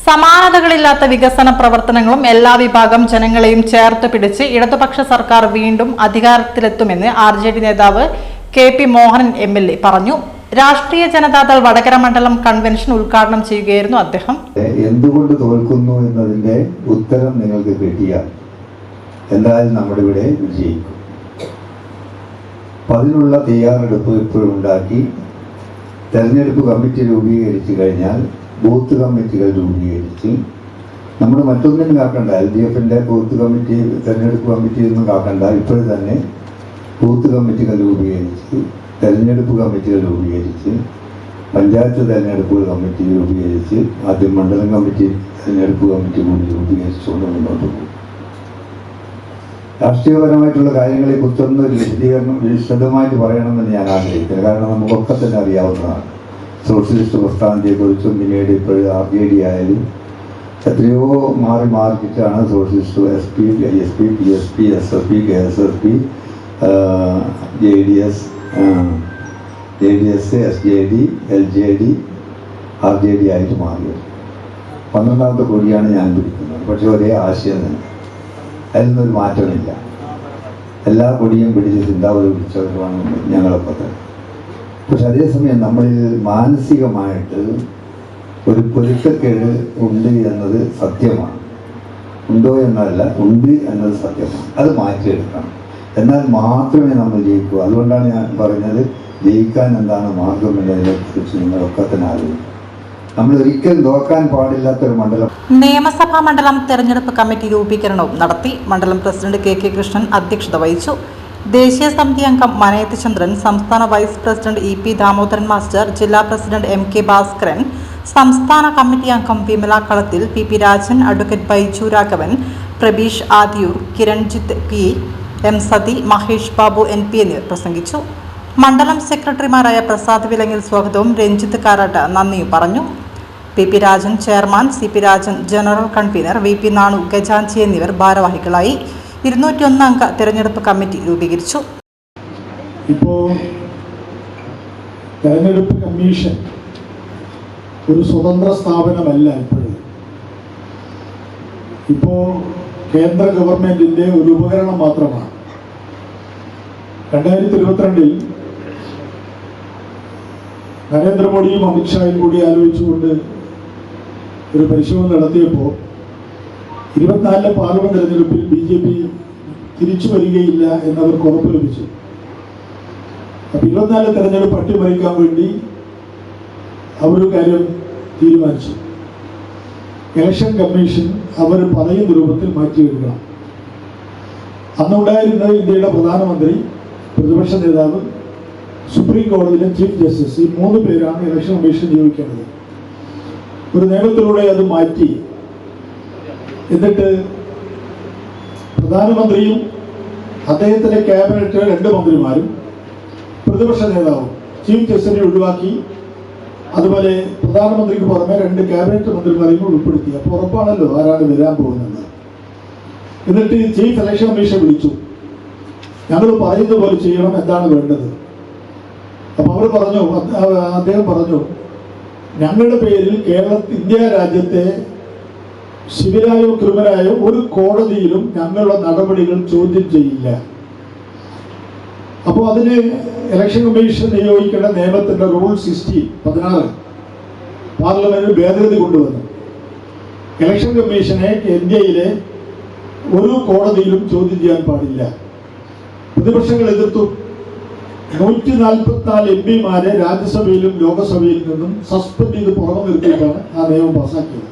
സമാനതകളില്ലാത്ത വികസന പ്രവർത്തനങ്ങളും എല്ലാ വിഭാഗം ജനങ്ങളെയും ചേർത്ത് പിടിച്ച് ഇടതുപക്ഷ സർക്കാർ വീണ്ടും അധികാരത്തിലെത്തുമെന്ന് RJD നേതാവ് KP മോഹനൻ MLA പറഞ്ഞു. രാഷ്ട്രീയ ജനതാദൾ വടകര മണ്ഡലം കൺവെൻഷൻ ഉദ്ഘാടനം ചെയ്യുകയായിരുന്നു അദ്ദേഹം. എന്തുകൊണ്ട് തോൽക്കുന്നു എന്നതിന്റെ ഉത്തരം നിങ്ങൾക്ക് കിട്ടിയാൽ എന്തായാലും നമ്മുടെ ഇവിടെ വിജയിക്കും. അതിനുള്ള തയ്യാറെടുപ്പ് ഇപ്പോഴും ഉണ്ടാക്കി തെരഞ്ഞെടുപ്പ് കമ്മിറ്റി രൂപീകരിച്ചു കഴിഞ്ഞാൽ ബൂത്ത് കമ്മിറ്റികൾ രൂപീകരിച്ച് നമ്മൾ മറ്റൊന്നും കാക്കണ്ട, LDFന്റെ ബൂത്ത് കമ്മിറ്റി തെരഞ്ഞെടുപ്പ് കമ്മിറ്റി ഒന്നും കാക്കണ്ട, ഇപ്പോഴും തന്നെ ബൂത്ത് കമ്മിറ്റികൾ രൂപീകരിച്ച് തെരഞ്ഞെടുപ്പ് കമ്മിറ്റികൾ രൂപീകരിച്ച് പഞ്ചായത്ത് തെരഞ്ഞെടുപ്പ് കമ്മിറ്റി രൂപീകരിച്ച് ആദ്യം മണ്ഡലം കമ്മിറ്റി തെരഞ്ഞെടുപ്പ് കമ്മിറ്റി കൂടി രൂപീകരിച്ചുകൊണ്ട് മുന്നോട്ട് പോകും. രാഷ്ട്രീയപരമായിട്ടുള്ള കാര്യങ്ങളെ കുറിച്ചൊന്നും ഒരു വിശദമായിട്ട് പറയണമെന്ന് ഞാൻ ആഗ്രഹിക്കുന്നു. കാരണം നമുക്കൊക്കെ തന്നെ അറിയാവുന്നതാണ്. സോഷ്യലിസ്റ്റ് പ്രസ്ഥാനത്തെക്കുറിച്ചും പിന്നീട് ഇപ്പോഴും RJD ആയാലും എത്രയോ മാറിച്ചിട്ടാണ് socialist SP, ISP, PSP, SFP, KSFP, JDS, SJD, LJD, RJD ആയിട്ട് മാറിയത്. 12ാമത്തെ കൊടിയാണ് ഞാൻ പിടിക്കുന്നത്. പക്ഷെ ഒരേ ആശയം തന്നെ, അതിനൊരു മാറ്റമില്ല. എല്ലാ കൊടിയും പിടിച്ച് ചിന്താവധി പിടിച്ചവരുമാണ് ഞങ്ങളൊക്കെ തന്നെ. പക്ഷെ അതേസമയം നമ്മളിൽ മാനസികമായിട്ട് ഒരു പൊരുത്തക്കേട് ഉണ്ട് എന്നത് സത്യമാണ്. ഉണ്ടോ എന്നല്ല, ഉണ്ട് എന്നത് സത്യമാണ്. അത് മാറ്റിയെടുക്കണം. എന്നാൽ മാത്രമേ നമ്മൾ ജയിക്കൂ. അതുകൊണ്ടാണ് ഞാൻ പറഞ്ഞത്, ജയിക്കാൻ എന്താണ് മാർഗം എന്നതിനെക്കുറിച്ച് നിങ്ങളൊക്കെ തന്നെ ആലോചിക്കും. നമ്മൾ ഒരിക്കലും നോക്കാൻ പാടില്ലാത്തൊരു മണ്ഡലം. നിയമസഭാ മണ്ഡലം തെരഞ്ഞെടുപ്പ് കമ്മിറ്റി രൂപീകരണവും നടത്തി. മണ്ഡലം പ്രസിഡന്റ് KK കൃഷ്ണൻ അധ്യക്ഷത വഹിച്ചു. ദേശീയ സമിതി അംഗം മനയത്ത് ചന്ദ്രൻ, സംസ്ഥാന vice president EP Damodaran master, ജില്ലാ പ്രസിഡന്റ് MK ഭാസ്കരൻ, സംസ്ഥാന കമ്മിറ്റി അംഗം Vimala Kalathil, PP Rajan, advocate Baiju Raghavan, Prabeesh Adiyur, Kiranjith P, M Sathi, Mahesh Babu NP എന്നിവർ പ്രസംഗിച്ചു. മണ്ഡലം സെക്രട്ടറിമാരായ പ്രസാദ് വിലങ്ങിൽ സ്വാഗതവും രഞ്ജിത്ത് കാരാട്ട് നന്ദിയും പറഞ്ഞു. PP Rajan chairman, CP Rajan general convener, VP Nanu ഗജാഞ്ചി എന്നിവർ ഭാരവാഹികളായി. 201 അംഗ തെരഞ്ഞെടുപ്പ് കമ്മിറ്റി രൂപീകരിച്ചു. ഇപ്പോൾ തെരഞ്ഞെടുപ്പ് കമ്മീഷൻ ഒരു സ്വതന്ത്ര സ്ഥാപനമല്ല. ഇപ്പോൾ കേന്ദ്ര ഗവൺമെന്റിന്റെ ഒരു ഉപകരണം മാത്രമാണ്. 2022 നരേന്ദ്രമോദിയും അമിത്ഷായും കൂടി ആലോചിച്ചുകൊണ്ട് ഒരു പരിശോധന നടത്തിയപ്പോൾ 24 പാർലമെന്റ് തെരഞ്ഞെടുപ്പിൽ BJP തിരിച്ചു വരികയില്ല എന്നവർക്ക് ഉറപ്പ് ലഭിച്ചു. അപ്പോൾ 24 തെരഞ്ഞെടുപ്പ് അട്ടിമറിക്കാൻ വേണ്ടി അവരൊരു കാര്യം തീരുമാനിച്ചു. ഇലക്ഷൻ കമ്മീഷൻ അവർ പറയുന്ന രൂപത്തിൽ മാറ്റിയെടുക്കണം. അന്നുണ്ടായിരുന്ന ഇന്ത്യയുടെ പ്രധാനമന്ത്രി, പ്രതിപക്ഷ നേതാവ്, സുപ്രീം കോടതിയിലെ ചീഫ് ജസ്റ്റിസ്, ഈ 3 പേരാണ് ഇലക്ഷൻ കമ്മീഷൻ നിയോഗിക്കേണ്ടത്. ഒരു നിയമത്തിലൂടെ അത് മാറ്റി. എന്നിട്ട് പ്രധാനമന്ത്രിയും അദ്ദേഹത്തിന്റെ ക്യാബിനറ്റ് 2 മന്ത്രിമാരും പ്രതിപക്ഷ നേതാവും ചീഫ് ജസ്റ്റിനെ ഒഴിവാക്കി. അതുപോലെ പ്രധാനമന്ത്രിക്ക് പുറമെ 2 ക്യാബിനറ്റ് മന്ത്രിമാരെയും ഉൾപ്പെടുത്തി. അപ്പോൾ ഉറപ്പാണല്ലോ ആരാണ് വരാൻ പോകുന്നത്. എന്നിട്ട് ചീഫ് ഇലക്ഷൻ കമ്മീഷൻ വിളിച്ചു. ഞങ്ങൾ പറയുന്ന പോലെ ചെയ്യണം, എന്താണ് വേണ്ടത്. അപ്പൊ അദ്ദേഹം പറഞ്ഞു, ഞങ്ങളുടെ പേരിൽ ഇന്ത്യ രാജ്യത്തെ സിവിലായോ ക്രിമിനലായോ ഒരു കോടതിയിലും ഞങ്ങളുടെ നടപടികൾ ചോദ്യം ചെയ്യില്ല. അപ്പോൾ അതിന് ഇലക്ഷൻ കമ്മീഷൻ നിയോഗിക്കേണ്ട നിയമത്തിന്റെ റൂൾ 16 പാർലമെന്റിൽ ഭേദഗതി കൊണ്ടുവന്നു. ഇലക്ഷൻ കമ്മീഷനെ ഇന്ത്യയിലെ ഒരു കോടതിയിലും ചോദ്യം ചെയ്യാൻ പാടില്ല. പ്രതിപക്ഷങ്ങൾ എതിർത്തു. 144 MP മാരെ രാജ്യസഭയിലും ലോകസഭയിൽ നിന്നും സസ്പെൻഡ് ചെയ്ത് പുറമെ നിർത്തിയിട്ടാണ് ആ നിയമം പാസാക്കിയത്.